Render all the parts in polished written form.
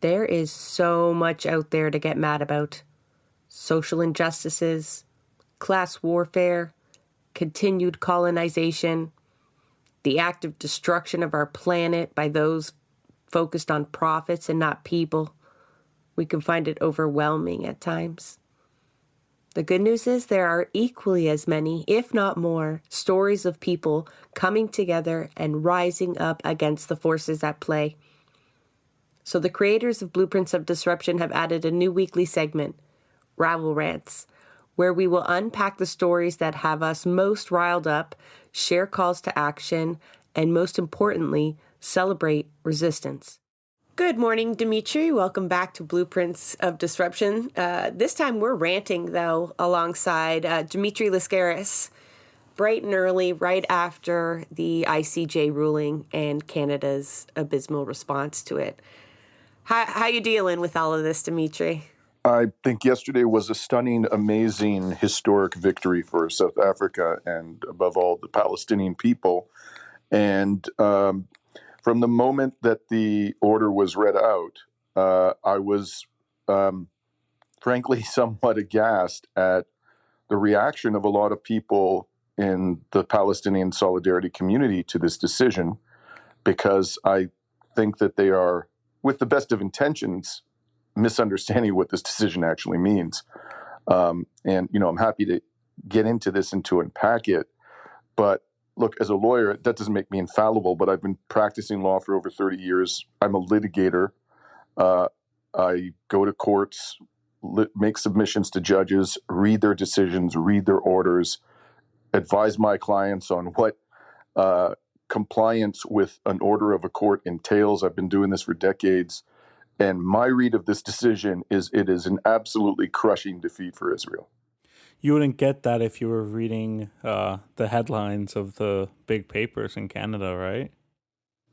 there is so much out there to get mad about. Social injustices, class warfare, continued colonization, the active destruction of our planet by those focused on profits and not people. We can find it overwhelming at times. The good news is there are equally as many, if not more, stories of people coming together and rising up against the forces at play. So the creators of Blueprints of Disruption have added a new weekly segment, Rabble Rants, where we will unpack the stories that have us most riled up, share calls to action, and most importantly, celebrate resistance. Good morning, Dimitri. Welcome back to Blueprints of Disruption. This time we're ranting, though, alongside Dimitri Lascaris, bright and early, right after the ICJ ruling and Canada's abysmal response to it. How you dealing with all of this, Dimitri? I think yesterday was a stunning, amazing, historic victory for South Africa and, above all, the Palestinian people. And from the moment that the order was read out, I was frankly somewhat aghast at the reaction of a lot of people in the Palestinian solidarity community to this decision, because I think that they are, with the best of intentions, misunderstanding what this decision actually means. And, I'm happy to get into this and to unpack it. But look, as a lawyer, that doesn't make me infallible, but I've been practicing law for over 30 years. I'm a litigator. I go to courts, make submissions to judges, read their decisions, read their orders, advise my clients on what compliance with an order of a court entails. I've been doing this for decades. And my read of this decision is it is an absolutely crushing defeat for Israel. You wouldn't get that if you were reading the headlines of the big papers in Canada, right?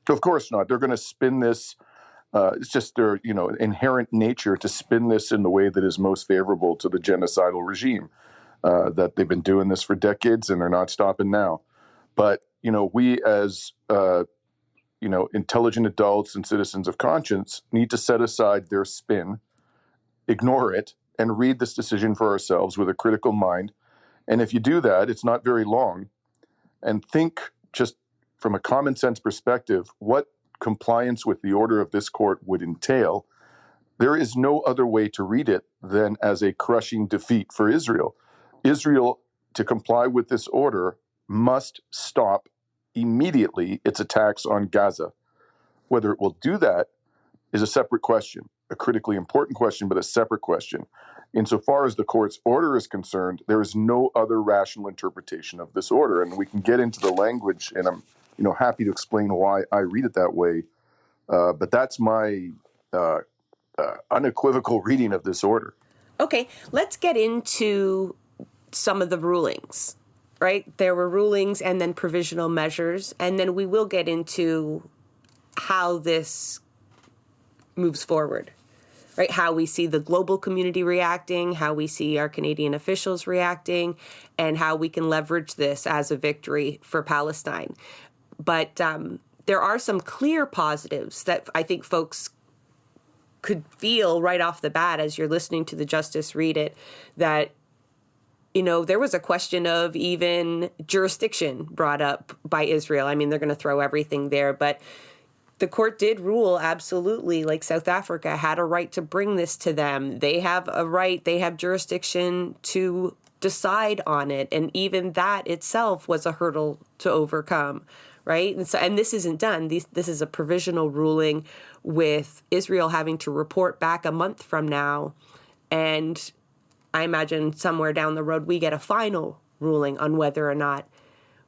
Of course not. They're going to spin this. It's just their, inherent nature to spin this in the way that is most favorable to the genocidal regime. That they've been doing this for decades and they're not stopping now. But we as intelligent adults and citizens of conscience need to set aside their spin, ignore it, and read this decision for ourselves with a critical mind. And if you do that, it's not very long, and think just from a common sense perspective what compliance with the order of this court would entail. There is no other way to read it than as a crushing defeat for Israel. Israel, to comply with this order, must stop immediately its attacks on Gaza. Whether it will do that is a separate question, a critically important question, but a separate question. Insofar as the court's order is concerned, there is no other rational interpretation of this order. And we can get into the language, and I'm happy to explain why I read it that way. But that's my unequivocal reading of this order. Okay, let's get into some of the rulings. Right? There were rulings and then provisional measures, and then we will get into how this moves forward, right? How we see the global community reacting, how we see our Canadian officials reacting, and how we can leverage this as a victory for Palestine. But there are some clear positives that I think folks could feel right off the bat as you're listening to the justice read it, that there was a question of even jurisdiction brought up by Israel. I mean, they're going to throw everything there, but the court did rule absolutely, like South Africa had a right to bring this to them. They have a right, they have jurisdiction to decide on it. And even that itself was a hurdle to overcome, right? And this isn't done. This is a provisional ruling with Israel having to report back a month from now. And I imagine somewhere down the road, we get a final ruling on whether or not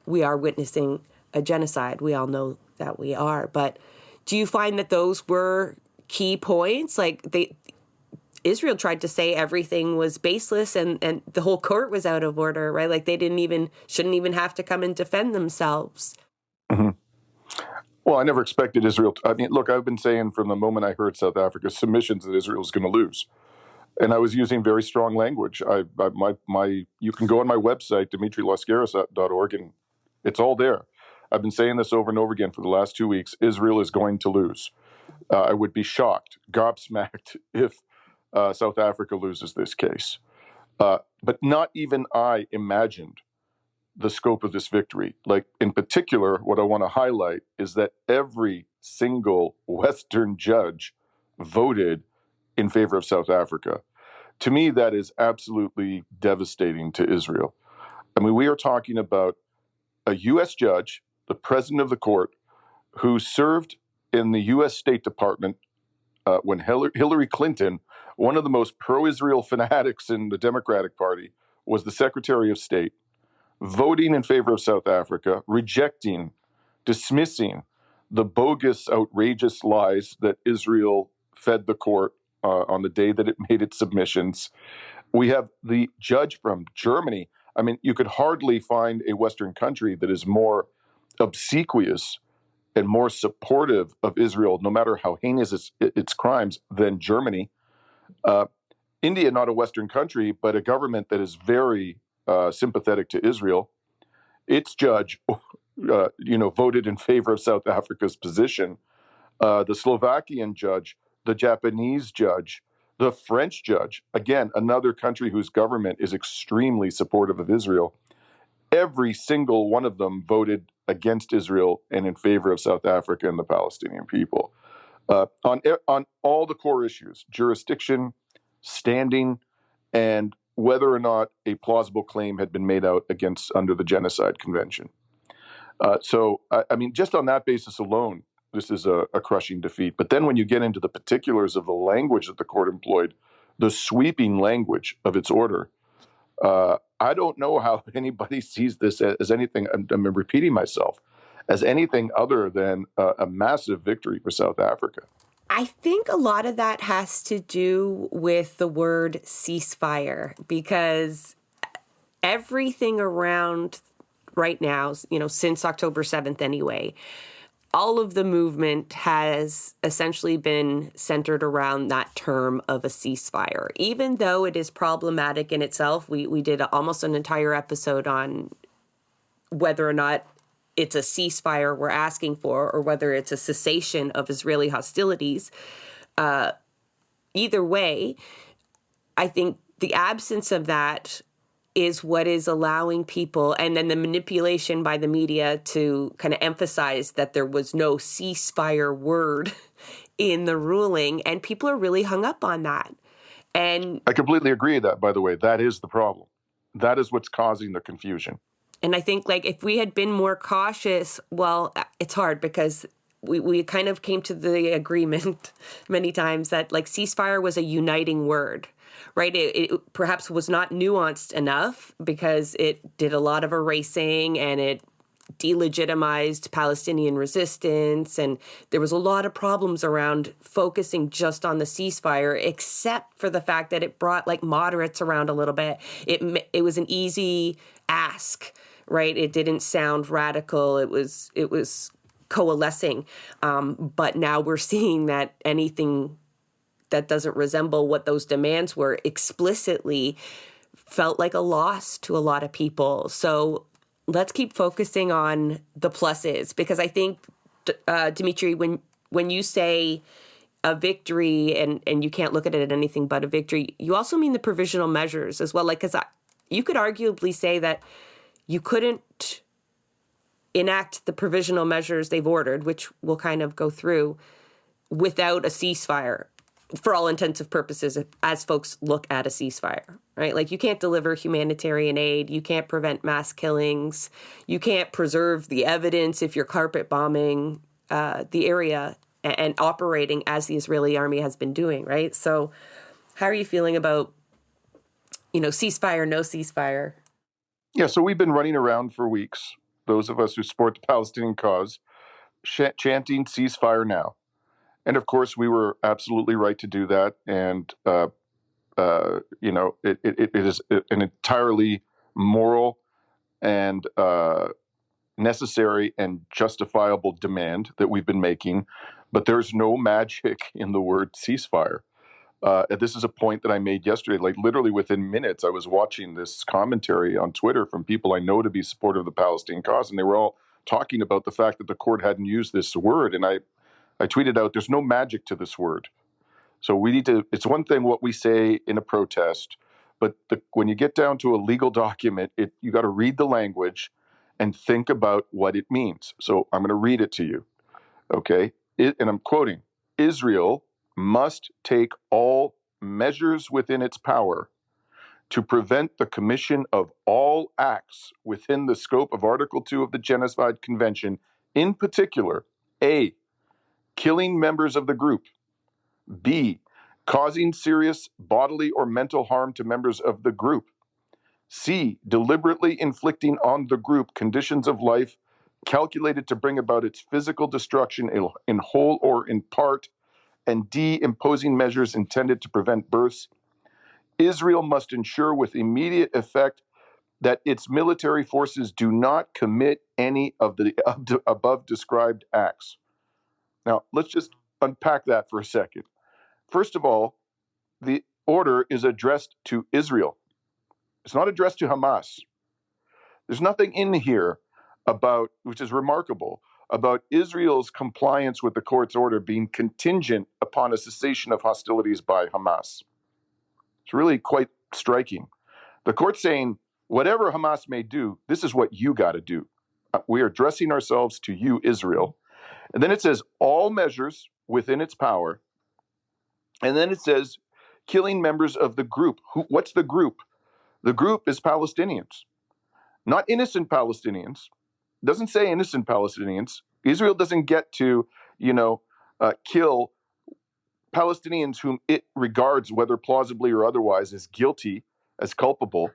we are witnessing a genocide. We all know that we are. But do you find that those were key points? Like Israel tried to say everything was baseless and the whole court was out of order, right? Like they shouldn't even have to come and defend themselves. Mm-hmm. Well, I never expected Israel. Look, I've been saying from the moment I heard South Africa's submissions that Israel was going to lose. And I was using very strong language. You can go on my website, dimitrilascaris.org, and it's all there. I've been saying this over and over again for the last 2 weeks. Israel is going to lose. I would be shocked, gobsmacked, if South Africa loses this case. But not even I imagined the scope of this victory. Like, in particular, what I want to highlight is that every single Western judge voted in favor of South Africa. To me, that is absolutely devastating to Israel. I mean, we are talking about a U.S. judge, the president of the court, who served in the U.S. State Department when Hillary Clinton, one of the most pro-Israel fanatics in the Democratic Party, was the Secretary of State, voting in favor of South Africa, rejecting, dismissing the bogus, outrageous lies that Israel fed the court on the day that it made its submissions. We have the judge from Germany. I mean, you could hardly find a Western country that is more obsequious and more supportive of Israel, no matter how heinous its crimes, than Germany. India, not a Western country, but a government that is very sympathetic to Israel. Its judge, voted in favor of South Africa's position. The Slovakian judge, the Japanese judge, the French judge, again, another country whose government is extremely supportive of Israel. Every single one of them voted against Israel and in favor of South Africa and the Palestinian people. On all the core issues, jurisdiction, standing, and whether or not a plausible claim had been made out against under the Genocide Convention. So, I mean, just on that basis alone, this is a crushing defeat. But then when you get into the particulars of the language that the court employed, the sweeping language of its order, I don't know how anybody sees this as anything, I'm repeating myself, as anything other than a massive victory for South Africa. I think a lot of that has to do with the word ceasefire, because everything around right now, since October 7th anyway, all of the movement has essentially been centered around that term of a ceasefire. Even though it is problematic in itself, we did almost an entire episode on whether or not it's a ceasefire we're asking for or whether it's a cessation of Israeli hostilities. Either way, I think the absence of that is what is allowing people, and then the manipulation by the media to kind of emphasize that there was no ceasefire word in the ruling, and people are really hung up on that. And I completely agree with that, by the way. That is the problem. That is what's causing the confusion. And I think, if we had been more cautious, well, it's hard because we kind of came to the agreement many times that ceasefire was a uniting word, right? It perhaps was not nuanced enough because it did a lot of erasing and it delegitimized Palestinian resistance. And there was a lot of problems around focusing just on the ceasefire, except for the fact that it brought moderates around a little bit. It was an easy ask, right? It didn't sound radical. It was coalescing. But now we're seeing that anything that doesn't resemble what those demands were explicitly felt like a loss to a lot of people. So let's keep focusing on the pluses, because I think, Dimitri, when you say a victory and you can't look at it as anything but a victory, you also mean the provisional measures as well. Because you could arguably say that you couldn't enact the provisional measures they've ordered, which we'll kind of go through, without a ceasefire, for all intents and purposes, as folks look at a ceasefire, right? You can't deliver humanitarian aid. You can't prevent mass killings. You can't preserve the evidence if you're carpet bombing the area and operating as the Israeli army has been doing, right? So how are you feeling about, ceasefire, no ceasefire? Yeah, so we've been running around for weeks, those of us who support the Palestinian cause, chanting ceasefire now. And of course, we were absolutely right to do that. And, it is an entirely moral and necessary and justifiable demand that we've been making. But there's no magic in the word ceasefire. This is a point that I made yesterday. Literally within minutes, I was watching this commentary on Twitter from people I know to be supportive of the Palestinian cause, and they were all talking about the fact that the court hadn't used this word. And I tweeted out, there's no magic to this word. So we need to, it's one thing what we say in a protest, but when you get down to a legal document, you got to read the language and think about what it means. So I'm going to read it to you, okay? And I'm quoting, Israel must take all measures within its power to prevent the commission of all acts within the scope of Article 2 of the Genocide Convention, in particular, A, killing members of the group, B, causing serious bodily or mental harm to members of the group, C, deliberately inflicting on the group conditions of life calculated to bring about its physical destruction in whole or in part, and D, imposing measures intended to prevent births. Israel must ensure with immediate effect that its military forces do not commit any of the above described acts. Now, let's just unpack that for a second. First of all, the order is addressed to Israel. It's not addressed to Hamas. There's nothing in here about, which is remarkable, about Israel's compliance with the court's order being contingent upon a cessation of hostilities by Hamas. It's really quite striking. The court's saying, whatever Hamas may do, this is what you got to do. We are addressing ourselves to you, Israel. And then it says all measures within its power. And then it says killing members of the group. What's the group? The group is Palestinians, not innocent Palestinians. It doesn't say innocent Palestinians. Israel doesn't get to, kill Palestinians whom it regards, whether plausibly or otherwise, as guilty, as culpable,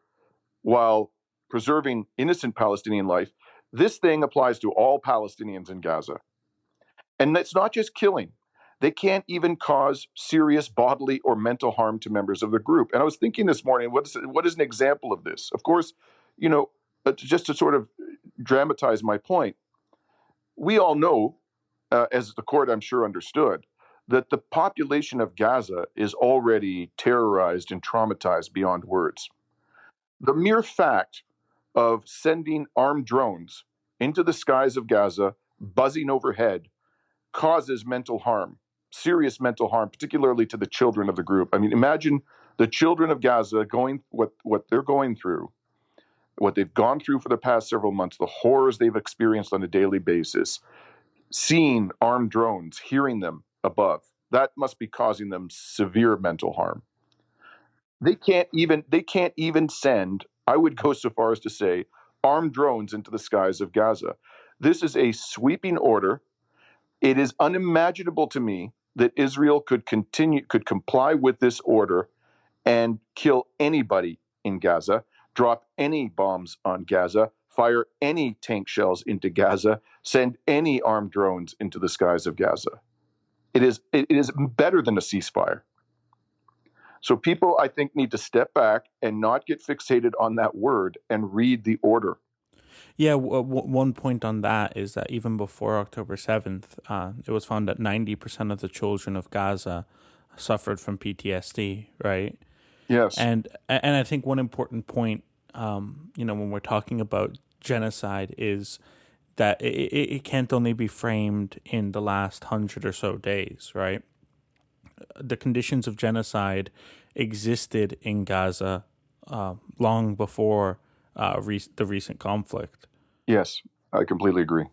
while preserving innocent Palestinian life. This thing applies to all Palestinians in Gaza. And it's not just killing. They can't even cause serious bodily or mental harm to members of the group. And I was thinking this morning, what is an example of this? Of course, just to sort of dramatize my point, we all know, as the court I'm sure understood, that the population of Gaza is already terrorized and traumatized beyond words. The mere fact of sending armed drones into the skies of Gaza, buzzing overhead, causes mental harm, serious mental harm, particularly to the children of the group. I mean, imagine the children of Gaza going what they're going through, what they've gone through for the past several months, the horrors they've experienced on a daily basis, seeing armed drones, hearing them above. That must be causing them severe mental harm. They can't even send, I would go so far as to say, armed drones into the skies of Gaza. This is a sweeping order. It is unimaginable to me that Israel could comply with this order and kill anybody in Gaza, drop any bombs on Gaza, fire any tank shells into Gaza, send any armed drones into the skies of Gaza. It is better than a ceasefire. So people, I think, need to step back and not get fixated on that word and read the order. Yeah, one point on that is that even before October 7th, it was found that 90% of the children of Gaza suffered from PTSD, right? Yes. And I think one important point, when we're talking about genocide is that it can't only be framed in the last 100 or so days, right? The conditions of genocide existed in Gaza long before the recent conflict. Yes, I completely agree.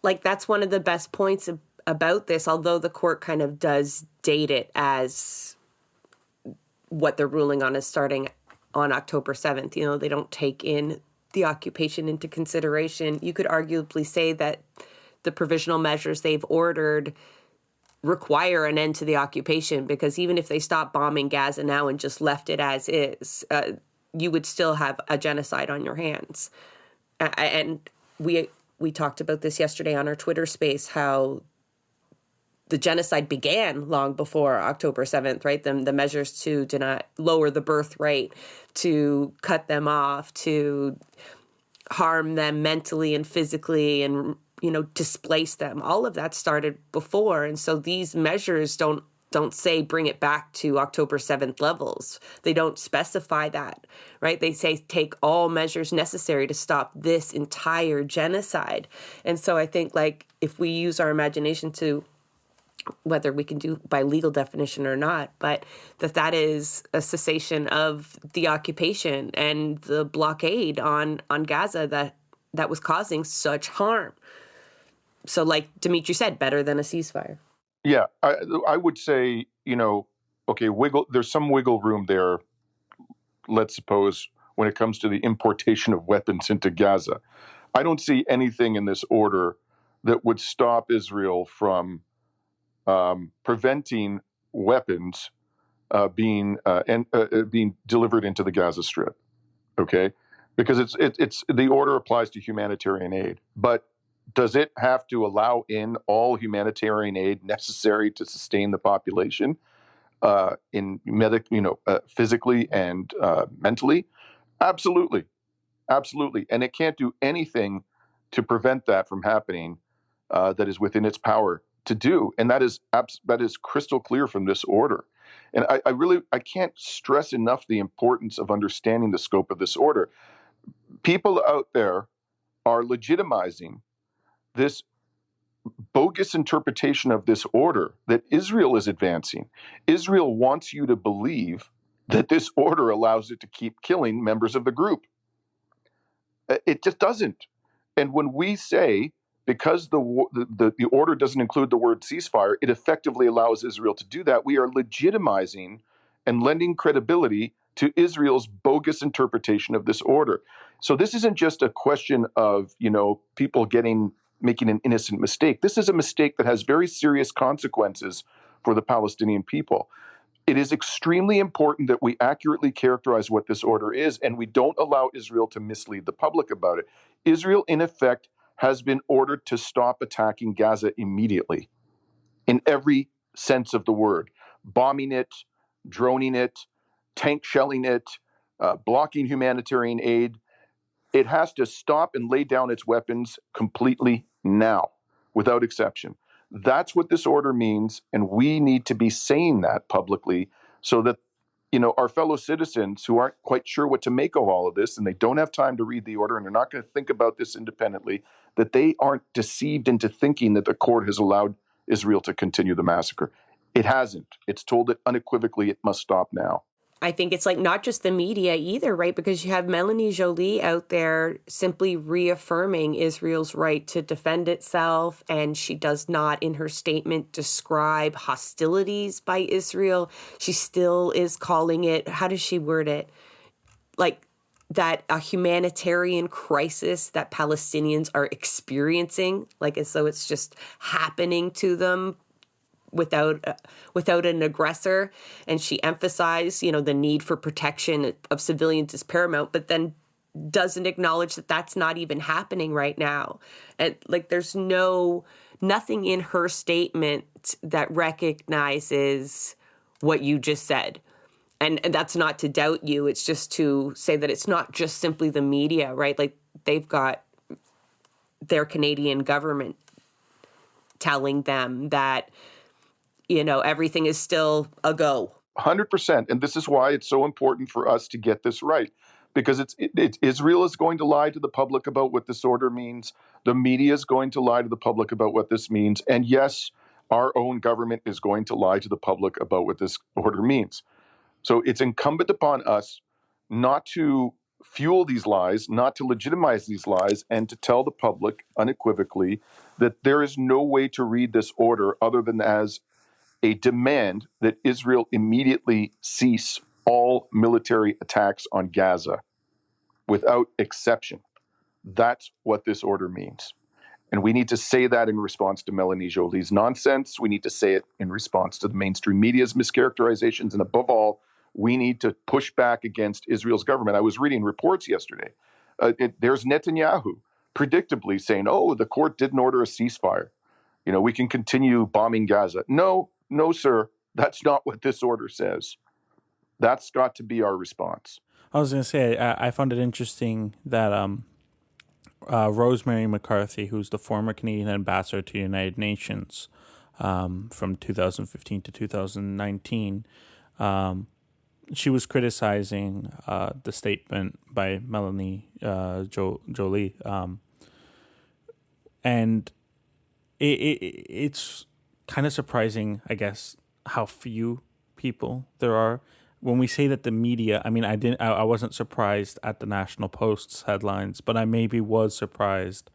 Like, that's one of the best points about this, although the court kind of does date it as what they're ruling on is starting on October 7th. They don't take in the occupation into consideration. You could arguably say that the provisional measures they've ordered require an end to the occupation, because even if they stop bombing Gaza now and just left it as is, you would still have a genocide on your hands. And we talked about this yesterday on our Twitter space, how the genocide began long before October 7th, right? The measures to not lower the birth rate, to cut them off, to harm them mentally and physically and, displace them. All of that started before. And so these measures don't say bring it back to October 7th levels. They don't specify that, right? They say take all measures necessary to stop this entire genocide. And so I think, if we use our imagination to whether we can do by legal definition or not, but that is a cessation of the occupation and the blockade on Gaza that was causing such harm. So like Dimitri said, better than a ceasefire. Yeah, I would say, okay, there's some wiggle room there, let's suppose, when it comes to the importation of weapons into Gaza. I don't see anything in this order that would stop Israel from preventing weapons being delivered into the Gaza Strip. Okay, because it's the order applies to humanitarian aid, but does it have to allow in all humanitarian aid necessary to sustain the population physically and mentally? Absolutely, absolutely, and it can't do anything to prevent that from happening that is within its power to do, and that is crystal clear from this order. And I can't stress enough the importance of understanding the scope of this order. People out there are legitimizing this bogus interpretation of this order that Israel is advancing. Israel wants you to believe that this order allows it to keep killing members of the group. It just doesn't. And when we say, because the order doesn't include the word ceasefire, it effectively allows Israel to do that, we are legitimizing and lending credibility to Israel's bogus interpretation of this order. So this isn't just a question of, people making an innocent mistake. This is a mistake that has very serious consequences for the Palestinian people. It is extremely important that we accurately characterize what this order is, and we don't allow Israel to mislead the public about it. Israel, in effect, has been ordered to stop attacking Gaza immediately, in every sense of the word. Bombing it, droning it, tank shelling it, blocking humanitarian aid. It has to stop and lay down its weapons completely now, without exception. That's what this order means, and we need to be saying that publicly so that our fellow citizens who aren't quite sure what to make of all of this, and they don't have time to read the order, and they're not going to think about this independently, that they aren't deceived into thinking that the court has allowed Israel to continue the massacre. It hasn't. It's told it unequivocally it must stop now. I think it's like not just the media either, right? Because you have Melanie Joly out there simply reaffirming Israel's right to defend itself. And she does not, in her statement, describe hostilities by Israel. She still is calling it, how does she word it? Like that a humanitarian crisis that Palestinians are experiencing, like as though it's just happening to them without an aggressor. And she emphasized, the need for protection of civilians is paramount, but then doesn't acknowledge that that's not even happening right now. And like, there's nothing in her statement that recognizes what you just said. And that's not to doubt you. It's just to say that it's not just simply the media, right? Like they've got their Canadian government telling them that everything is still a go. 100%. And this is why it's so important for us to get this right. Because Israel is going to lie to the public about what this order means. The media is going to lie to the public about what this means. And yes, our own government is going to lie to the public about what this order means. So it's incumbent upon us not to fuel these lies, not to legitimize these lies, and to tell the public unequivocally that there is no way to read this order other than as a demand that Israel immediately cease all military attacks on Gaza without exception. That's what this order means. And we need to say that in response to Melanie Joly's nonsense. We need to say it in response to the mainstream media's mischaracterizations. And above all, we need to push back against Israel's government. I was reading reports yesterday. There's Netanyahu predictably saying, the court didn't order a ceasefire. We can continue bombing Gaza. No, sir. That's not what this order says. That's got to be our response. I was going to say, I found it interesting that Rosemary McCarthy, who's the former Canadian ambassador to the United Nations from 2015 to 2019, she was criticizing the statement by Melanie Joly. And it's kind of surprising, I guess, how few people there are. When we say that the media, I mean, I wasn't surprised at the National Post's headlines, but I maybe was surprised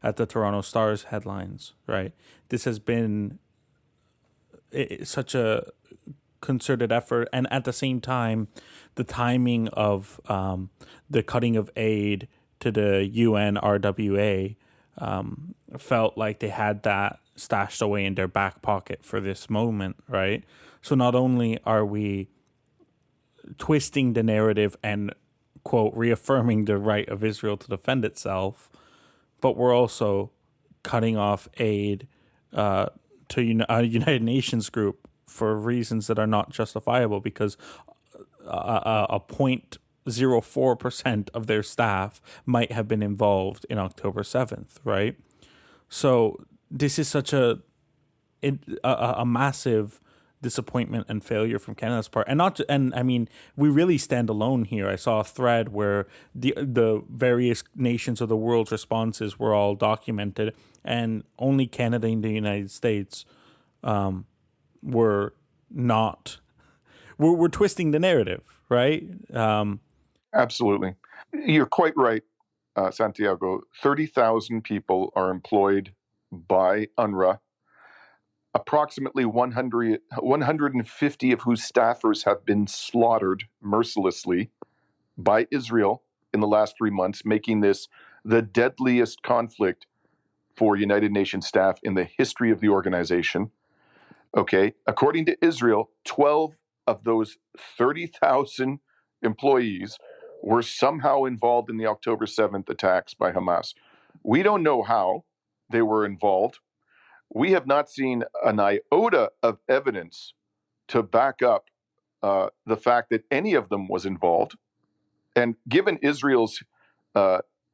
at the Toronto Star's headlines, right? This has been such a concerted effort, and at the same time, the timing of the cutting of aid to the UN RWA felt like they had that stashed away in their back pocket for this moment, right? So not only are we twisting the narrative and, quote, reaffirming the right of Israel to defend itself, but we're also cutting off aid to a United Nations group for reasons that are not justifiable, because a 0.04% of their staff might have been involved in October 7th, right? So this is such a massive disappointment and failure from Canada's part, and I mean, we really stand alone here. I saw a thread where the various nations of the world's responses were all documented, and only Canada and the United States were not. We're twisting the narrative, right? Absolutely, you're quite right, Santiago. 30,000 people are employed by UNRWA. Approximately 150 of whose staffers have been slaughtered mercilessly by Israel in the last 3 months, making this the deadliest conflict for United Nations staff in the history of the organization. Okay, according to Israel, 12 of those 30,000 employees were somehow involved in the October 7th attacks by Hamas. We don't know how they were involved. We have not seen an iota of evidence to back up the fact that any of them was involved. And given Israel's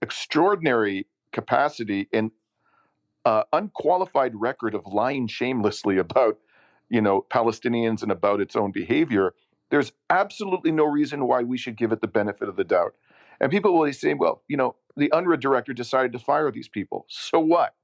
extraordinary capacity and unqualified record of lying shamelessly about, Palestinians and about its own behavior, there's absolutely no reason why we should give it the benefit of the doubt. And people will say, well, the UNRWA director decided to fire these people. So what?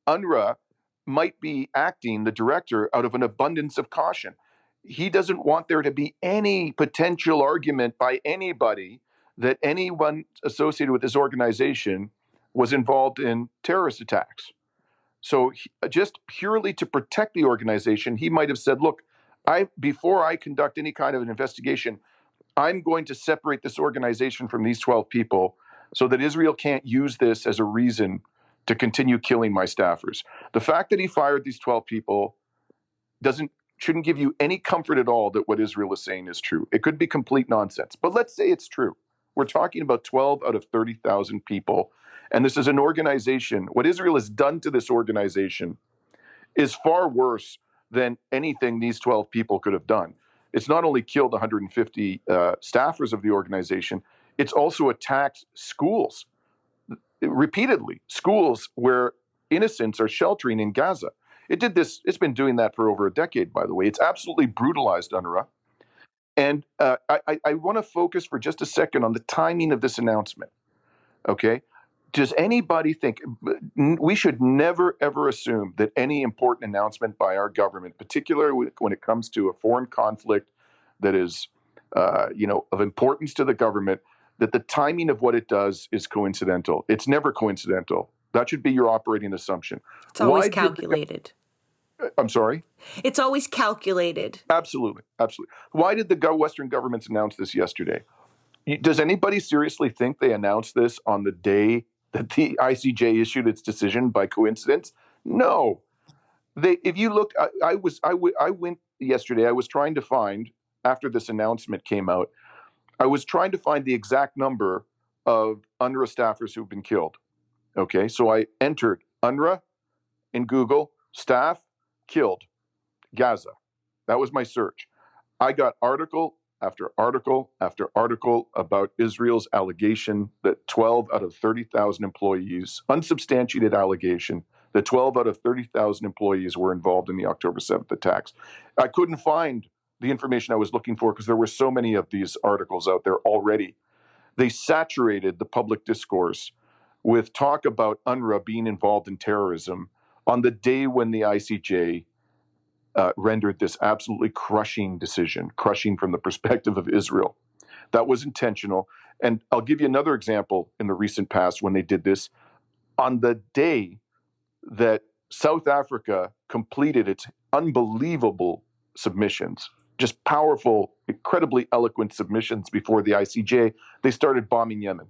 UNRWA might be acting, the director, out of an abundance of caution. He doesn't want there to be any potential argument by anybody that anyone associated with this organization was involved in terrorist attacks. So just purely to protect the organization, he might have said, look, before I conduct any kind of an investigation, I'm going to separate this organization from these 12 people so that Israel can't use this as a reason to continue killing my staffers. The fact that he fired these 12 people shouldn't give you any comfort at all that what Israel is saying is true. It could be complete nonsense, but let's say it's true. We're talking about 12 out of 30,000 people, and this is an organization. What Israel has done to this organization is far worse than anything these 12 people could have done. It's not only killed 150 staffers of the organization, it's also attacked schools. Repeatedly, schools where innocents are sheltering in Gaza. It's been doing that for over a decade, by the way. It's absolutely brutalized UNRWA. And I want to focus for just a second on the timing of this announcement. Okay? Does anybody think we should never, ever assume that any important announcement by our government, particularly when it comes to a foreign conflict that is, of importance to the government, that the timing of what it does is coincidental? It's never coincidental. That should be your operating assumption. It's always calculated. I'm sorry? It's always calculated. Absolutely. Absolutely. Why did the Western governments announce this yesterday? Does anybody seriously think they announced this on the day that the ICJ issued its decision by coincidence? No. If you look, I went yesterday, I was trying to find, after this announcement came out, I was trying to find the exact number of UNRWA staffers who've been killed. Okay, so I entered UNRWA in Google, staff killed, Gaza. That was my search. I got article after article after article about Israel's allegation that 12 out of 30,000 employees, unsubstantiated allegation, that 12 out of 30,000 employees were involved in the October 7th attacks. I couldn't find the information I was looking for because there were so many of these articles out there already. They saturated the public discourse with talk about UNRWA being involved in terrorism on the day when the ICJ rendered this absolutely crushing decision, crushing from the perspective of Israel. That was intentional. And I'll give you another example in the recent past when they did this. On the day that South Africa completed its unbelievable submissions, just powerful, incredibly eloquent submissions before the ICJ, they started bombing Yemen.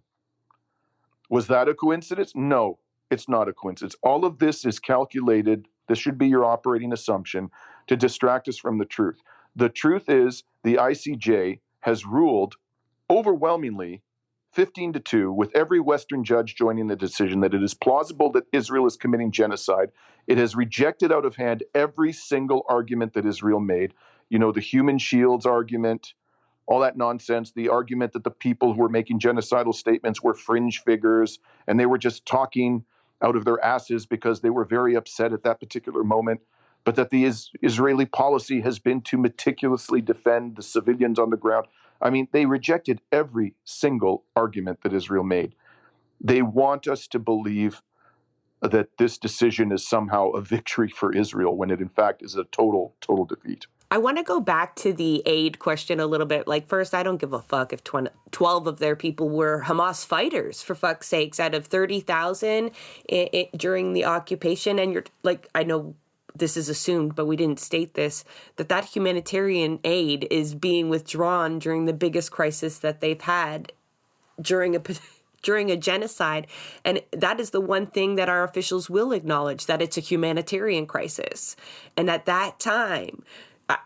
Was that a coincidence? No, it's not a coincidence. All of this is calculated. This should be your operating assumption to distract us from the truth. The truth is the ICJ has ruled overwhelmingly 15-2, with every Western judge joining the decision, that it is plausible that Israel is committing genocide. It has rejected out of hand every single argument that Israel made. You know, the human shields argument, all that nonsense, the argument that the people who were making genocidal statements were fringe figures and they were just talking out of their asses because they were very upset at that particular moment, but that the Israeli policy has been to meticulously defend the civilians on the ground. I mean, they rejected every single argument that Israel made. They want us to believe that this decision is somehow a victory for Israel when it in fact is a total defeat. I want to go back to the aid question a little bit. Like, first, I don't give a fuck if 12 of their people were Hamas fighters, for fuck's sakes, out of 30,000 during the occupation. And you're like, I know this is assumed, but we didn't state this, that humanitarian aid is being withdrawn during the biggest crisis that they've had during a genocide. And that is the one thing that our officials will acknowledge, that it's a humanitarian crisis. And at that time,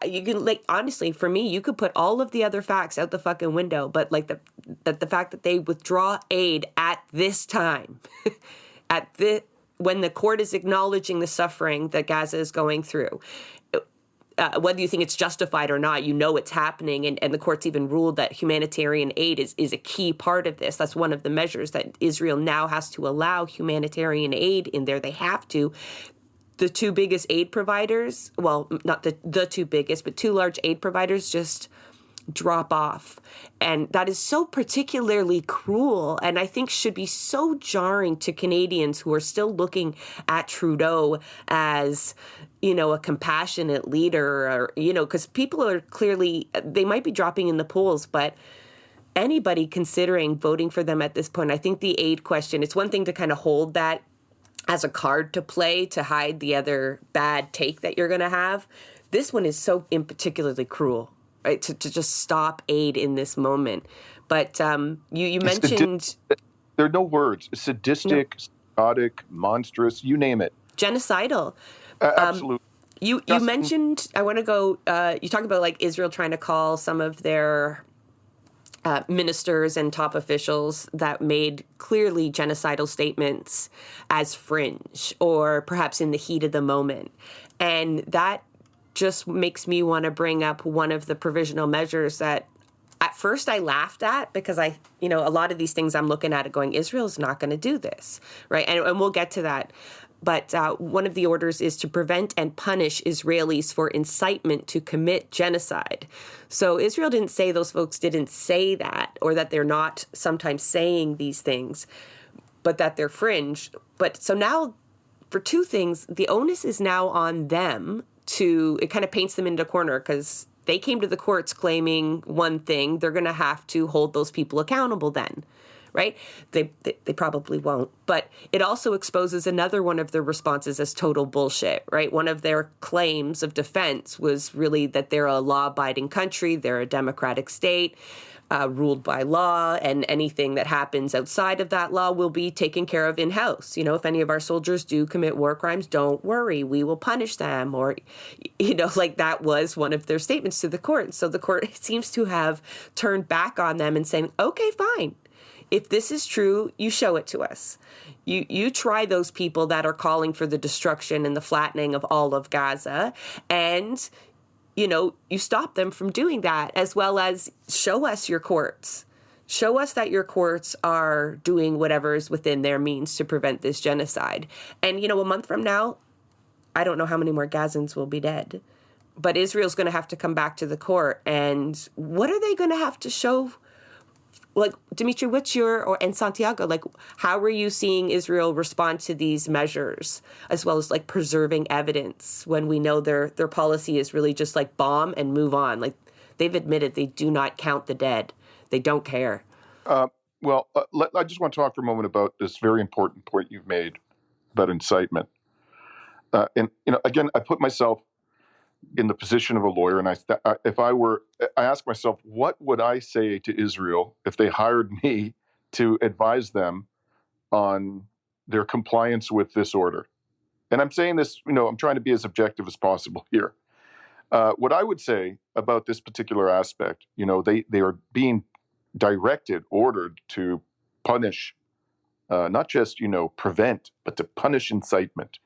you can, like, honestly, for me, you could put all of the other facts out the fucking window, but like the fact that they withdraw aid at this time, when the court is acknowledging the suffering that Gaza is going through, whether you think it's justified or not, you know it's happening. And the court's even ruled that humanitarian aid is a key part of this. That's one of the measures that Israel now has to allow humanitarian aid in there. They have to. The two biggest aid providers, well, not the two biggest, but two large aid providers just drop off. And that is so particularly cruel, and I think should be so jarring to Canadians who are still looking at Trudeau as, you know, a compassionate leader, or, you know, because people are clearly, they might be dropping in the polls, but anybody considering voting for them at this point, I think the aid question, it's one thing to kind of hold that as a card to play to hide the other bad take that you're going to have. This one is so in particularly cruel, right? To just stop aid in this moment. But you mentioned... There are no words. Sadistic, psychotic, monstrous, you name it. Genocidal. Absolutely. You mentioned, I want to go, you talked about like Israel trying to call some of their ministers and top officials that made clearly genocidal statements as fringe or perhaps in the heat of the moment. And that just makes me want to bring up one of the provisional measures that at first I laughed at, because a lot of these things I'm looking at it going, Israel's not going to do this, right? And we'll get to that. But one of the orders is to prevent and punish Israelis for incitement to commit genocide. So Israel didn't say, those folks didn't say that, or that they're not sometimes saying these things, but that they're fringe. But so now, for two things, the onus is now on them to, it kind of paints them into a corner, because they came to the courts claiming one thing. They're going to have to hold those people accountable then. Right? They probably won't. But it also exposes another one of their responses as total bullshit, right? One of their claims of defense was really that they're a law-abiding country, they're a democratic state, ruled by law, and anything that happens outside of that law will be taken care of in-house. You know, if any of our soldiers do commit war crimes, don't worry, we will punish them. Or, like that was one of their statements to the court. So the court seems to have turned back on them and saying, okay, fine. If this is true, you show it to us. You try those people that are calling for the destruction and the flattening of all of Gaza, and, you stop them from doing that, as well as show us your courts. Show us that your courts are doing whatever is within their means to prevent this genocide. And, a month from now, I don't know how many more Gazans will be dead. But Israel's going to have to come back to the court. And what are they going to have to show like, Dimitri, what's and Santiago, like, how are you seeing Israel respond to these measures, as well as like preserving evidence when we know their policy is really just like bomb and move on? Like, they've admitted they do not count the dead. They don't care. I just want to talk for a moment about this very important point you've made about incitement. And again, I put myself in the position of a lawyer, and I ask myself, what would I say to Israel if they hired me to advise them on their compliance with this order? And I'm saying this, I'm trying to be as objective as possible here. What I would say about this particular aspect, they are being ordered to punish, not just, prevent, but to punish incitement.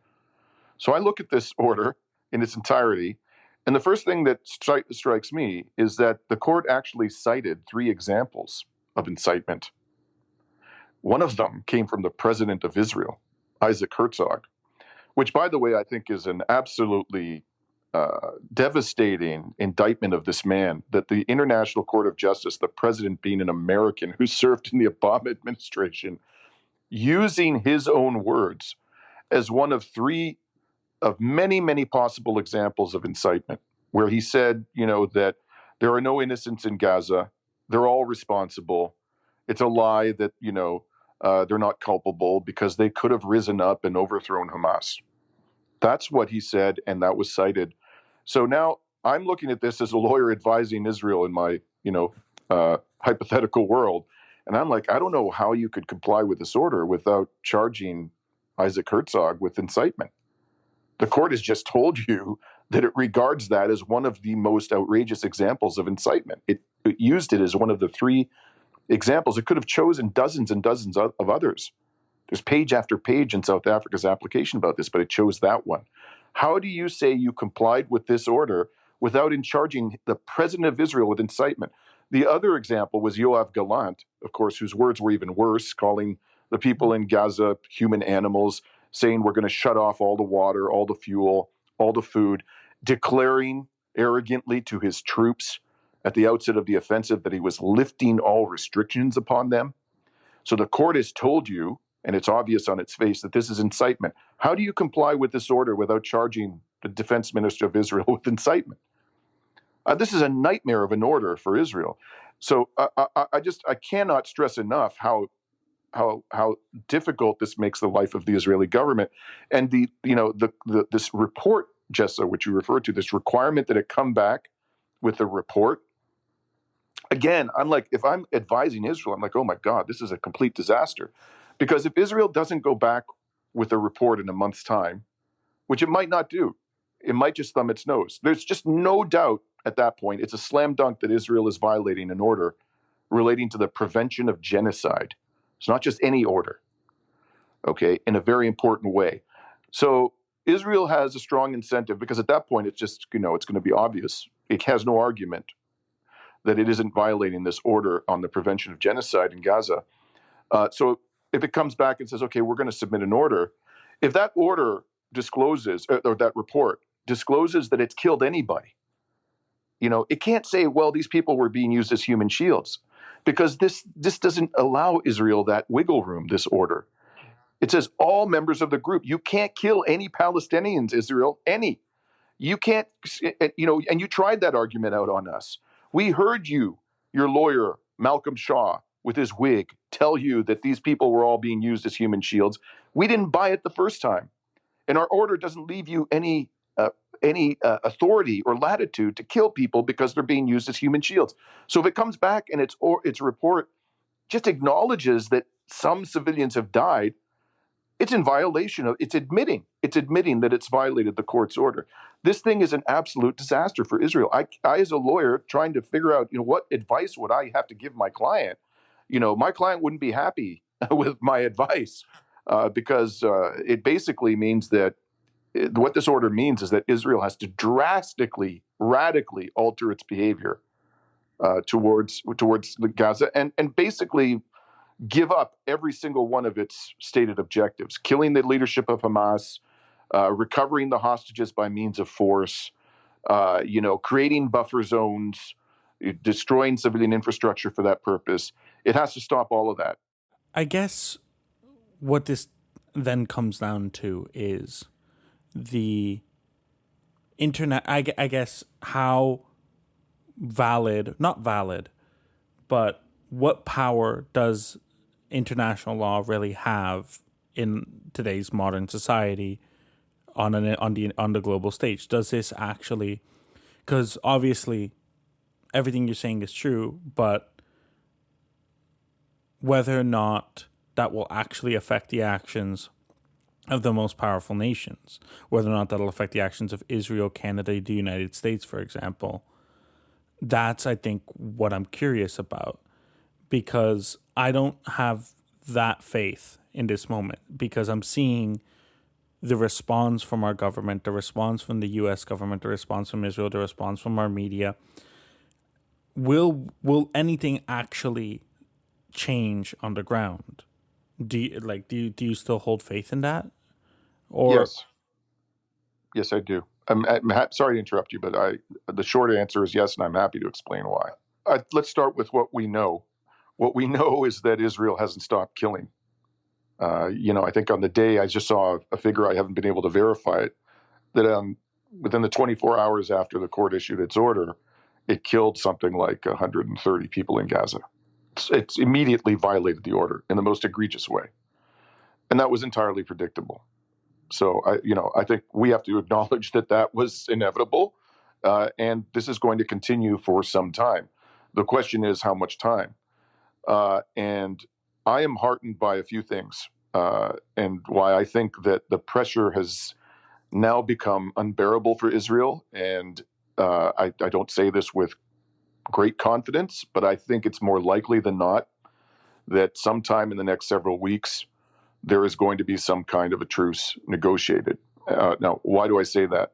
So I look at this order in its entirety, and the first thing that strikes me is that the court actually cited 3 examples of incitement. One of them came from the president of Israel, Isaac Herzog, which, by the way, I think is an absolutely devastating indictment of this man, that the International Court of Justice, the president being an American who served in the Obama administration, using his own words as one of 3 of many, many possible examples of incitement, where he said, that there are no innocents in Gaza. They're all responsible. It's a lie that, they're not culpable because they could have risen up and overthrown Hamas. That's what he said, and that was cited. So now I'm looking at this as a lawyer advising Israel in my, hypothetical world. And I'm like, I don't know how you could comply with this order without charging Isaac Herzog with incitement. The court has just told you that it regards that as one of the most outrageous examples of incitement. It used it as one of the 3 examples. It could have chosen dozens and dozens of others. There's page after page in South Africa's application about this, but it chose that one. How do you say you complied with this order without charging the president of Israel with incitement? The other example was Yoav Gallant, of course, whose words were even worse, calling the people in Gaza human animals, saying we're going to shut off all the water, all the fuel, all the food, declaring arrogantly to his troops at the outset of the offensive that he was lifting all restrictions upon them. So the court has told you, and it's obvious on its face, that this is incitement. How do you comply with this order without charging the defense minister of Israel with incitement? This is a nightmare of an order for Israel. So I cannot stress enough how difficult this makes the life of the Israeli government. And this report, Jessa, which you referred to, this requirement that it come back with a report. Again, if I'm advising Israel, I'm like, oh my God, this is a complete disaster. Because if Israel doesn't go back with a report in a month's time, which it might not do, it might just thumb its nose. There's just no doubt at that point, it's a slam dunk that Israel is violating an order relating to the prevention of genocide. It's not just any order, okay, in a very important way. So Israel has a strong incentive, because at that point, it's just, it's going to be obvious. It has no argument that it isn't violating this order on the prevention of genocide in Gaza. So if it comes back and says, okay, we're going to submit an order, if that order discloses, or that report discloses that it's killed anybody, it can't say, well, these people were being used as human shields, because this doesn't allow Israel that wiggle room, this order. It says all members of the group. You can't kill any Palestinians, Israel, any. You can't, and you tried that argument out on us. We heard you, your lawyer, Malcolm Shaw, with his wig, tell you that these people were all being used as human shields. We didn't buy it the first time. And our order doesn't leave you any authority or latitude to kill people because they're being used as human shields. So if it comes back and its report just acknowledges that some civilians have died, it's in violation of, it's admitting that it's violated the court's order. This thing is an absolute disaster for Israel. I as a lawyer, trying to figure out, what advice would I have to give my client? My client wouldn't be happy with my advice because it basically means that what this order means is that Israel has to drastically, radically alter its behavior towards Gaza and basically give up every single one of its stated objectives: killing the leadership of Hamas, recovering the hostages by means of force, creating buffer zones, destroying civilian infrastructure for that purpose. It has to stop all of that. I guess what this then comes down to is the internet. I guess how not valid, but what power does international law really have in today's modern society on the global stage? Does this actually, because obviously everything you're saying is true, but whether or not that will actually affect the actions of the most powerful nations, whether or not that'll affect the actions of Israel, Canada, the United States, for example, that's, I think, what I'm curious about, because I don't have that faith in this moment, because I'm seeing the response from our government, the response from the U.S. government, the response from Israel, the response from our media. Will anything actually change on the ground? Do you still hold faith in that? Or Yes, I do. I'm sorry to interrupt you, but the short answer is yes, and I'm happy to explain why. Let's start with what we know. What we know is that Israel hasn't stopped killing. I think on the day, I just saw a figure, I haven't been able to verify it, that within the 24 hours after the court issued its order, it killed something like 130 people in Gaza. It's immediately violated the order in the most egregious way. And that was entirely predictable. So, I think we have to acknowledge that was inevitable, and this is going to continue for some time. The question is how much time. And I am heartened by a few things, and why I think that the pressure has now become unbearable for Israel. And I don't say this with great confidence, but I think it's more likely than not that sometime in the next several weeks, there is going to be some kind of a truce negotiated. Now, why do I say that?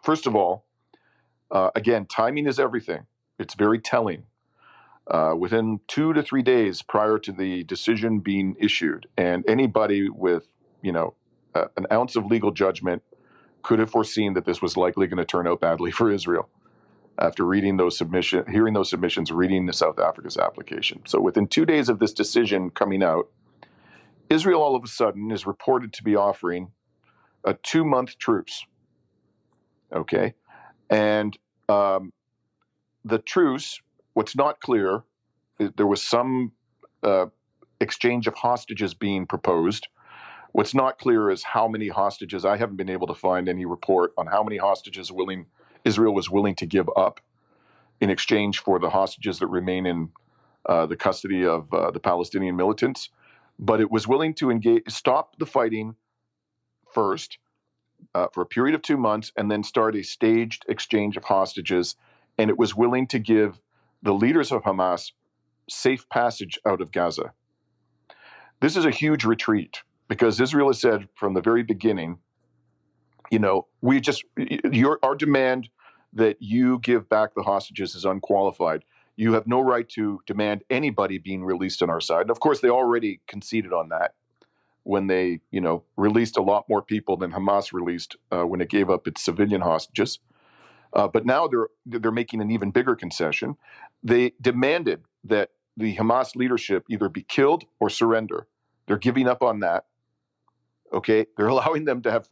First of all, again, timing is everything. It's very telling. Within 2 to 3 days prior to the decision being issued, and anybody with, an ounce of legal judgment could have foreseen that this was likely going to turn out badly for Israel after hearing those submissions, reading the South Africa's application. So within 2 days of this decision coming out, Israel all of a sudden is reported to be offering a 2-month truce. Okay. And the truce, what's not clear, there was some exchange of hostages being proposed. What's not clear is how many hostages. I haven't been able to find any report on how many hostages Israel was willing to give up in exchange for the hostages that remain in the custody of the Palestinian militants. But it was willing to stop the fighting first for a period of 2 months, and then start a staged exchange of hostages. And it was willing to give the leaders of Hamas safe passage out of Gaza. This is a huge retreat, because Israel has said from the very beginning, our demand that you give back the hostages is unqualified. You have no right to demand anybody being released on our side. And of course, they already conceded on that when they, released a lot more people than Hamas released when it gave up its civilian hostages. But now they're making an even bigger concession. They demanded that the Hamas leadership either be killed or surrender. They're giving up on that. Okay, they're allowing them to have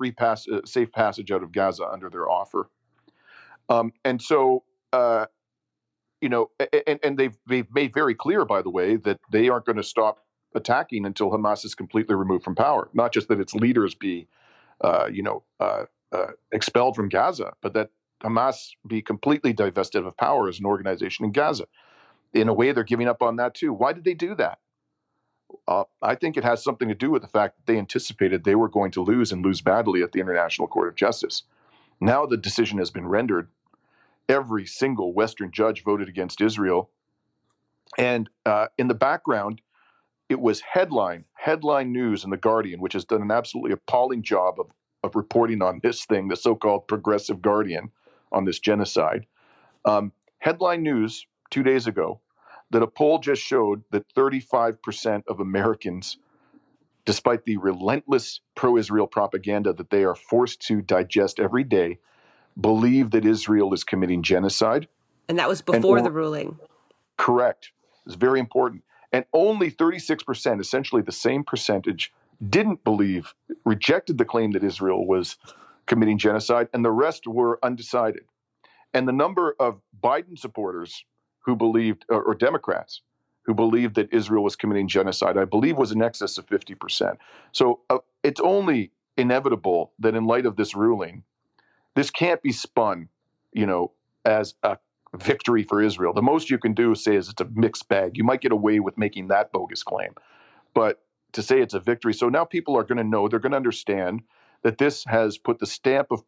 safe passage out of Gaza under their offer. And so. And they've made very clear, by the way, that they aren't going to stop attacking until Hamas is completely removed from power. Not just that its leaders be, expelled from Gaza, but that Hamas be completely divested of power as an organization in Gaza. In a way, they're giving up on that too. Why did they do that? I think it has something to do with the fact that they anticipated they were going to lose, and lose badly, at the International Court of Justice. Now the decision has been rendered. Every single Western judge voted against Israel. And in the background, it was headline news in The Guardian, which has done an absolutely appalling job of reporting on this thing, the so-called progressive Guardian, on this genocide. Headline news 2 days ago that a poll just showed that 35% of Americans, despite the relentless pro-Israel propaganda that they are forced to digest every day, believe that Israel is committing genocide. And that was And before the ruling. Correct. It's very important. And only 36%, essentially the same percentage, rejected the claim that Israel was committing genocide, and the rest were undecided. And the number of Biden supporters who believed, or Democrats who believed that Israel was committing genocide, I believe was in excess of 50%. So it's only inevitable that in light of this ruling, this can't be spun, as a victory for Israel. The most you can do is say it's a mixed bag. You might get away with making that bogus claim, but to say it's a victory. So now people are going to know, they're going to understand that this has put the stamp of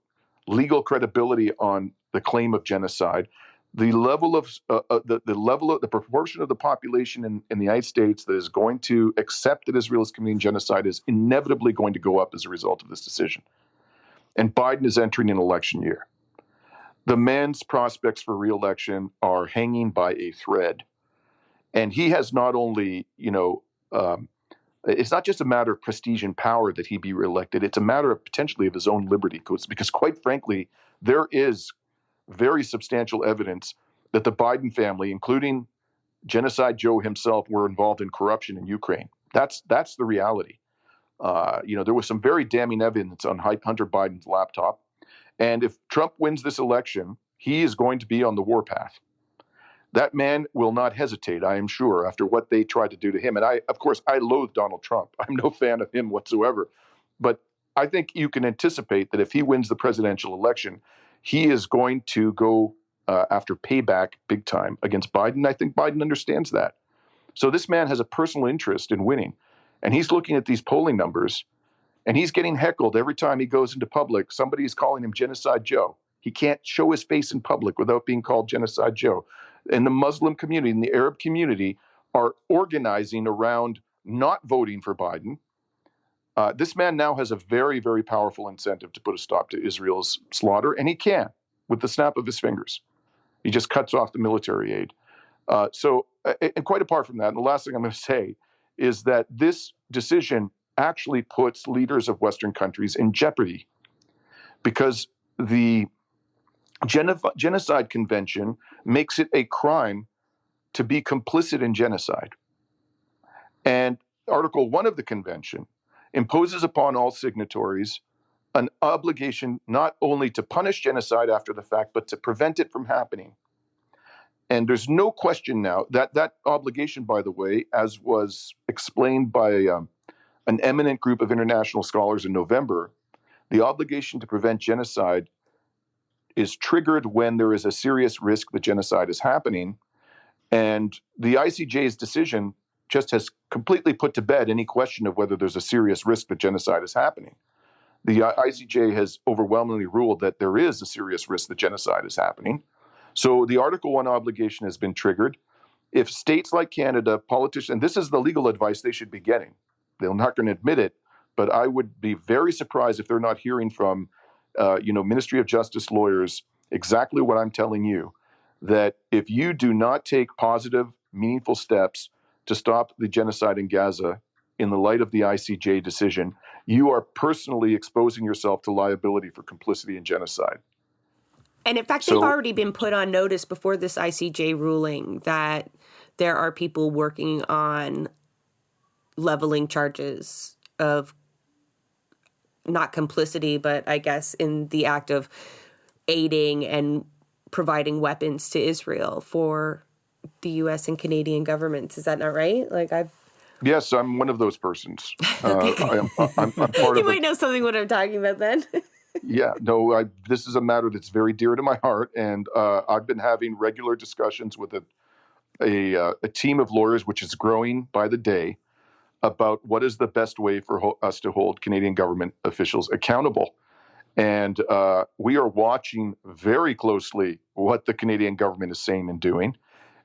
legal credibility on the claim of genocide. The level of the proportion of the population in the United States that is going to accept that Israel is committing genocide is inevitably going to go up as a result of this decision. And Biden is entering an election year. The man's prospects for re-election are hanging by a thread. And he has not only, it's not just a matter of prestige and power that he be reelected. It's a matter of potentially of his own liberty, because quite frankly, there is very substantial evidence that the Biden family, including Genocide Joe himself, were involved in corruption in Ukraine. That's the reality. There was some very damning evidence on Hunter Biden's laptop. And if Trump wins this election, he is going to be on the warpath. That man will not hesitate, I am sure, after what they tried to do to him. And of course, I loathe Donald Trump. I'm no fan of him whatsoever. But I think you can anticipate that if he wins the presidential election, he is going to go after payback big time against Biden. I think Biden understands that. So this man has a personal interest in winning. And he's looking at these polling numbers, and he's getting heckled every time he goes into public. Somebody's calling him Genocide Joe. He can't show his face in public without being called Genocide Joe. And the Muslim community and the Arab community are organizing around not voting for Biden. This man now has a very, very powerful incentive to put a stop to Israel's slaughter, and he can with the snap of his fingers. He just cuts off the military aid. And quite apart from that, and the last thing I'm going to say is that this decision actually puts leaders of Western countries in jeopardy, because the Genocide Convention makes it a crime to be complicit in genocide. And Article 1 of the convention imposes upon all signatories an obligation not only to punish genocide after the fact, but to prevent it from happening. And there's no question now that that obligation, by the way, as was explained by an eminent group of international scholars in November, the obligation to prevent genocide is triggered when there is a serious risk that genocide is happening. And the ICJ's decision just has completely put to bed any question of whether there's a serious risk that genocide is happening. The ICJ has overwhelmingly ruled that there is a serious risk that genocide is happening. So the Article 1 obligation has been triggered. If states like Canada, politicians, and this is the legal advice they should be getting, they're not going to admit it, but I would be very surprised if they're not hearing from, Ministry of Justice lawyers exactly what I'm telling you, that if you do not take positive, meaningful steps to stop the genocide in Gaza in the light of the ICJ decision, you are personally exposing yourself to liability for complicity in genocide. And in fact, they've already been put on notice before this ICJ ruling that there are people working on leveling charges of not complicity, but I guess in the act of aiding and providing weapons to Israel for the U.S. and Canadian governments. Is that not right? Yes, I'm one of those persons. I'm part you might know something what I'm talking about then. Yeah, no, this is a matter that's very dear to my heart, and I've been having regular discussions with a team of lawyers, which is growing by the day, about what is the best way for us to hold Canadian government officials accountable. And we are watching very closely what the Canadian government is saying and doing.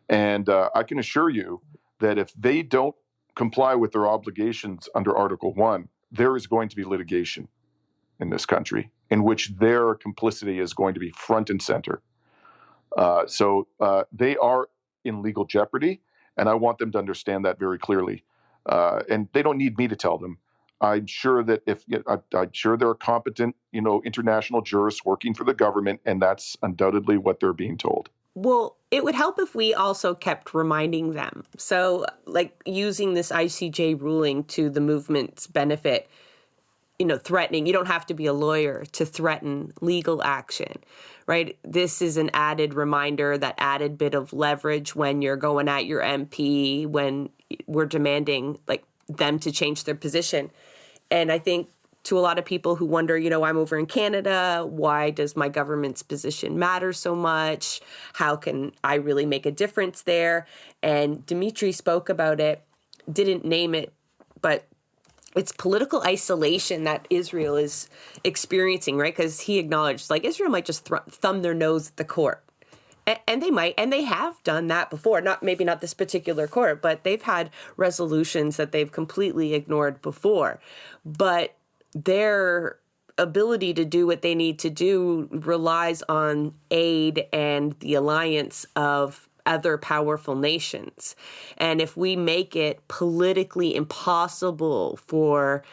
And I can assure you that if they don't comply with their obligations under Article 1, there is going to be litigation in this country in which their complicity is going to be front and center. So they are in legal jeopardy, and I want them to understand that very clearly. And they don't need me to tell them. I'm sure that I'm sure there are competent, international jurists working for the government, and that's undoubtedly what they're being told. Well, it would help if we also kept reminding them. So, like, using this ICJ ruling to the movement's benefit, threatening, you don't have to be a lawyer to threaten legal action, right? This is an added reminder, that added bit of leverage when you're going at your MP, when we're demanding, like, them to change their position. And I think to a lot of people who wonder, I'm over in Canada, why does my government's position matter so much? How can I really make a difference there? And Dimitri spoke about it, didn't name it, but it's political isolation that Israel is experiencing, right? Because he acknowledged, like, Israel might just thumb their nose at the court. And they might, and they have done that before. Maybe not this particular court, but they've had resolutions that they've completely ignored before. But their ability to do what they need to do relies on aid and the alliance of other powerful nations. And if we make it politically impossible for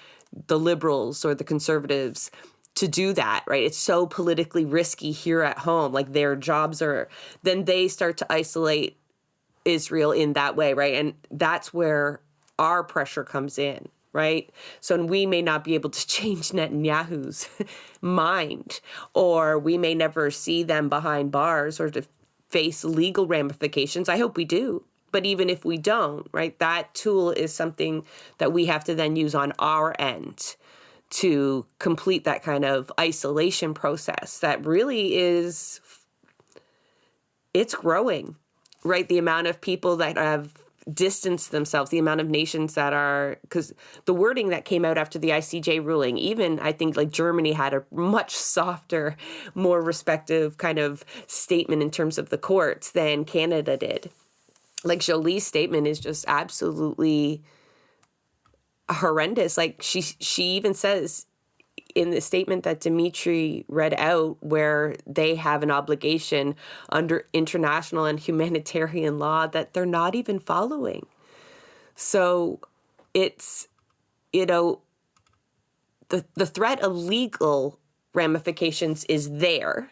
the liberals or the conservatives to do that, right? It's so politically risky here at home, like their jobs are, then they start to isolate Israel in that way, right? And that's where our pressure comes in, right? So we may not be able to change Netanyahu's mind, or we may never see them behind bars or to face legal ramifications. I hope we do. But even if we don't, right, that tool is something that we have to then use on our end to complete that kind of isolation process that really is, it's growing, right? The amount of people that have distanced themselves, the amount of nations that are, because the wording that came out after the ICJ ruling, even I think like Germany had a much softer, more respective kind of statement in terms of the courts than Canada did. Like Jolie's statement is just absolutely horrendous. Like she even says in the statement that Dimitri read out, where they have an obligation under international and humanitarian law that they're not even following. So it's, the threat of legal ramifications is there.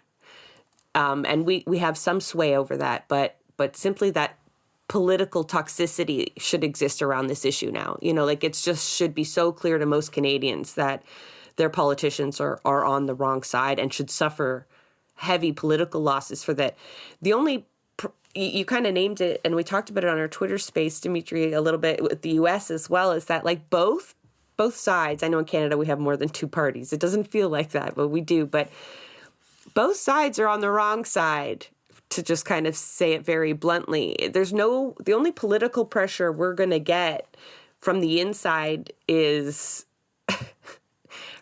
And we have some sway over that, but simply that political toxicity should exist around this issue now. Like it's just should be so clear to most Canadians that their politicians are on the wrong side and should suffer heavy political losses for that. The only, you kind of named it, and we talked about it on our Twitter space, Dimitri, a little bit with the U.S. as well, is that like both sides, I know in Canada we have more than two parties. It doesn't feel like that, but we do. But both sides are on the wrong side, to just kind of say it very bluntly. The only political pressure we're going to get from the inside is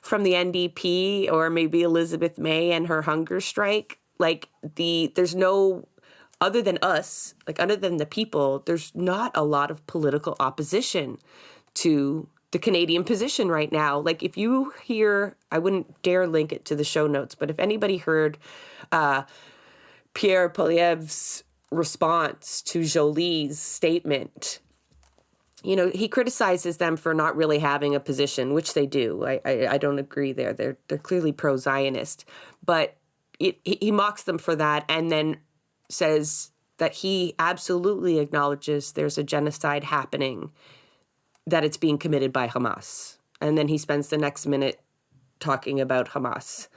from the NDP or maybe Elizabeth May and her hunger strike. Like there's no, other than us, like other than the people, there's not a lot of political opposition to the Canadian position right now. Like if you hear, I wouldn't dare link it to the show notes, but if anybody heard Pierre Poilievre's response to Jolie's statement, he criticizes them for not really having a position, which they do. I don't agree there. They're clearly pro-Zionist. But he mocks them for that and then says that he absolutely acknowledges there's a genocide happening, that it's being committed by Hamas. And then he spends the next minute talking about Hamas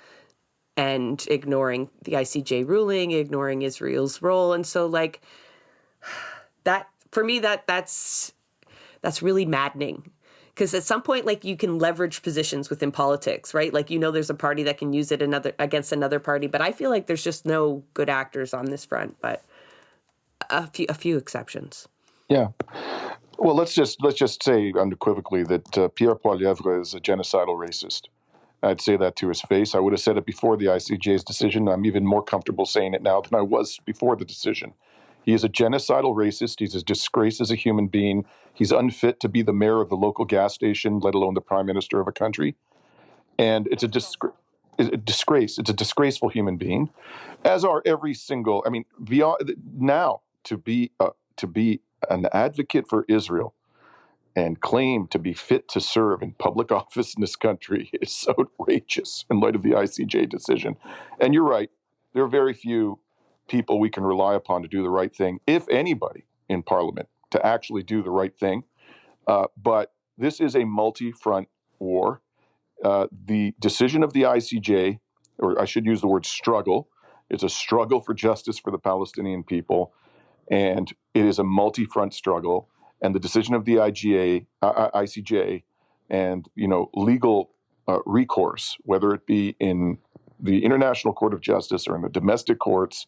and ignoring the ICJ ruling, ignoring Israel's role. And so like that, for me, that's really maddening, because at some point, like, you can leverage positions within politics, right? Like, there's a party that can use it against another party, but I feel like there's just no good actors on this front, but a few exceptions. Yeah. Well, let's just say unequivocally that Pierre Poilievre is a genocidal racist. I'd say that to his face. I would have said it before the ICJ's decision. I'm even more comfortable saying it now than I was before the decision. He is a genocidal racist. He's a disgrace as a human being. He's unfit to be the mayor of the local gas station, let alone the prime minister of a country. And it's a disgrace. It's a disgraceful human being, as are every single. I mean, beyond now to be an advocate for Israel and claim to be fit to serve in public office in this country is so outrageous in light of the ICJ decision. And you're right. There are very few people we can rely upon to do the right thing, if anybody in Parliament, to actually do the right thing. But this is a multi-front war. The decision of the ICJ, or I should use the word struggle, it's a struggle for justice for the Palestinian people, and it is a multi-front struggle. And the decision of the ICJ and legal recourse, whether it be in the International Court of Justice or in the domestic courts,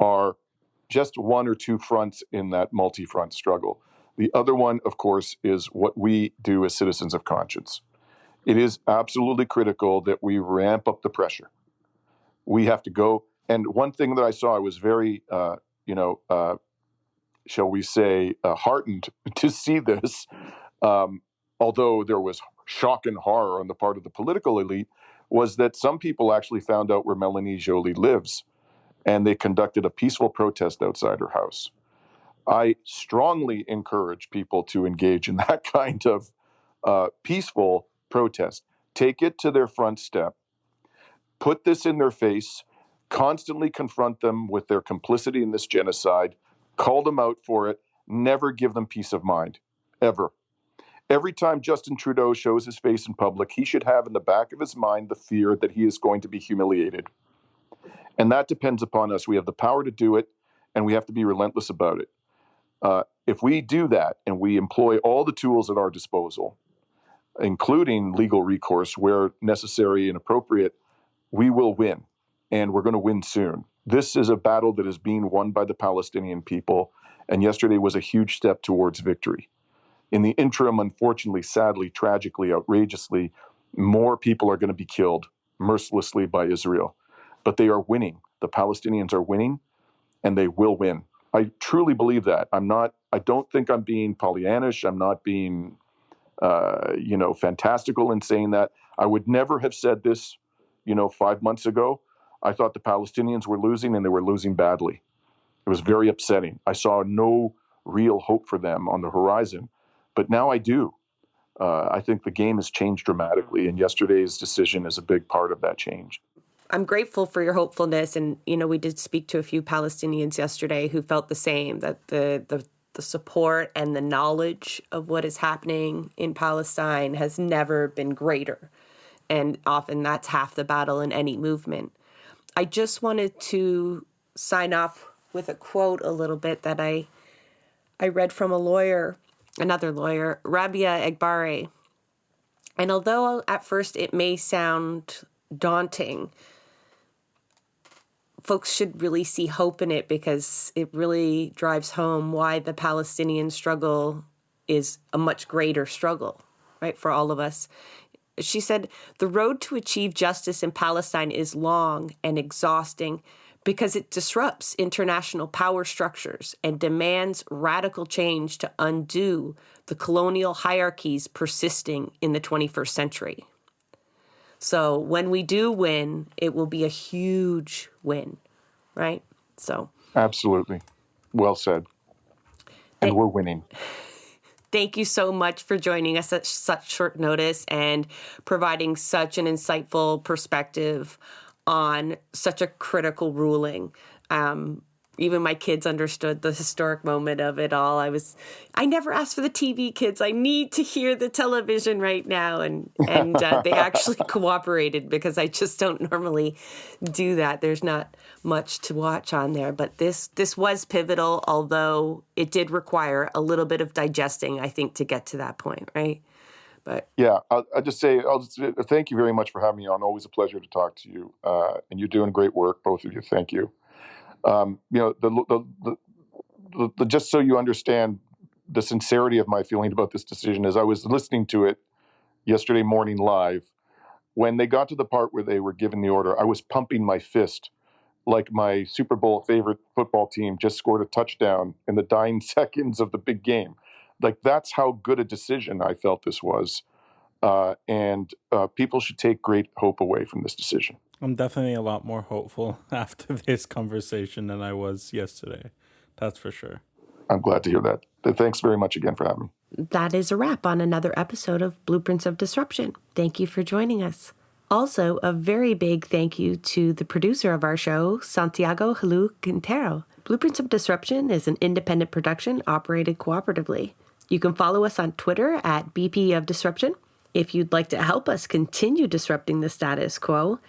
are just one or two fronts in that multi-front struggle. The other one, of course, is what we do as citizens of conscience. It is absolutely critical that we ramp up the pressure. We have to go. And one thing that I saw, I was very, shall we say, heartened to see this, although there was shock and horror on the part of the political elite, was that some people actually found out where Melanie Joly lives, and they conducted a peaceful protest outside her house. I strongly encourage people to engage in that kind of peaceful protest. Take it to their front step. Put this in their face. Constantly confront them with their complicity in this genocide. Call them out for it. Never give them peace of mind. Ever. Every time Justin Trudeau shows his face in public, he should have in the back of his mind the fear that he is going to be humiliated. And that depends upon us. We have the power to do it, and we have to be relentless about it. If we do that and we employ all the tools at our disposal, including legal recourse where necessary and appropriate, we will win. And we're going to win soon. This is a battle that is being won by the Palestinian people. And yesterday was a huge step towards victory. In the interim, unfortunately, sadly, tragically, outrageously, more people are going to be killed mercilessly by Israel. But they are winning. The Palestinians are winning, and they will win. I truly believe that. I don't think I'm being Pollyannish. I'm not being, fantastical in saying that. I would never have said this, 5 months ago. I thought the Palestinians were losing, and they were losing badly. It was very upsetting. I saw no real hope for them on the horizon. But now I do. I think the game has changed dramatically, and yesterday's decision is a big part of that change. I'm grateful for your hopefulness. And, we did speak to a few Palestinians yesterday who felt the same, that the support and the knowledge of what is happening in Palestine has never been greater. And often that's half the battle in any movement. I just wanted to sign off with a quote a little bit that I read from another lawyer, Rabia Egbari. And although at first it may sound daunting, folks should really see hope in it because it really drives home why the Palestinian struggle is a much greater struggle, right, for all of us. She said, the road to achieve justice in Palestine is long and exhausting because it disrupts international power structures and demands radical change to undo the colonial hierarchies persisting in the 21st century. So when we do win, it will be a huge win, right? So absolutely. Well said. And we're winning. Thank you so much for joining us at such short notice and providing such an insightful perspective on such a critical ruling. Even my kids understood the historic moment of it all. I never asked for the TV, kids. I need to hear the television right now. And they actually cooperated because I just don't normally do that. There's not much to watch on there. But this was pivotal, although it did require a little bit of digesting, I think, to get to that point, right? But yeah, I'll just thank you very much for having me on. Always a pleasure to talk to you. And you're doing great work, both of you. Thank you. Just so you understand the sincerity of my feeling about this decision, as I was listening to it yesterday morning live, when they got to the part where they were given the order, I was pumping my fist like my Super Bowl favorite football team just scored a touchdown in the dying seconds of the big game. Like, that's how good a decision I felt this was. And people should take great hope away from this decision. I'm definitely a lot more hopeful after this conversation than I was yesterday. That's for sure. I'm glad to hear that. Thanks very much again for having me. That is a wrap on another episode of Blueprints of Disruption. Thank you for joining us. Also, a very big thank you to the producer of our show, Santiago Helou Quintero. Blueprints of Disruption is an independent production operated cooperatively. You can follow us on Twitter at BP of Disruption. If you'd like to help us continue disrupting the status quo,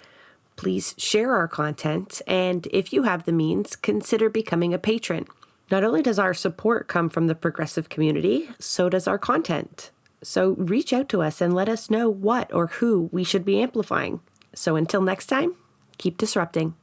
please share our content, and if you have the means, consider becoming a patron. Not only does our support come from the progressive community, so does our content. So reach out to us and let us know what or who we should be amplifying. So until next time, keep disrupting.